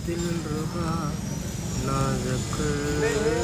दिलरुबा नाज़ुक तेरे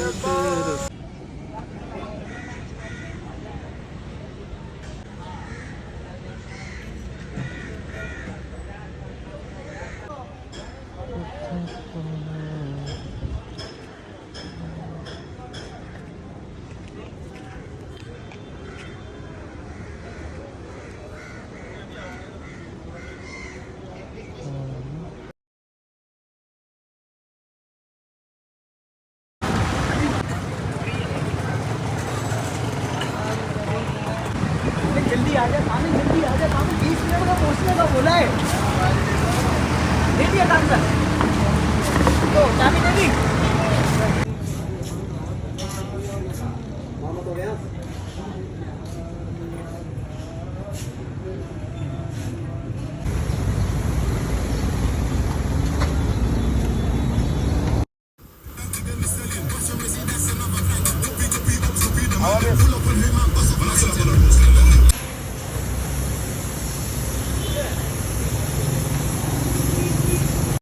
जल्दी आ जा सामने, जल्दी आ जा सामने, 20 मिनट में पहुंचने का बोला है। दे दिया काम सर तो चाबी दे दी। हवा में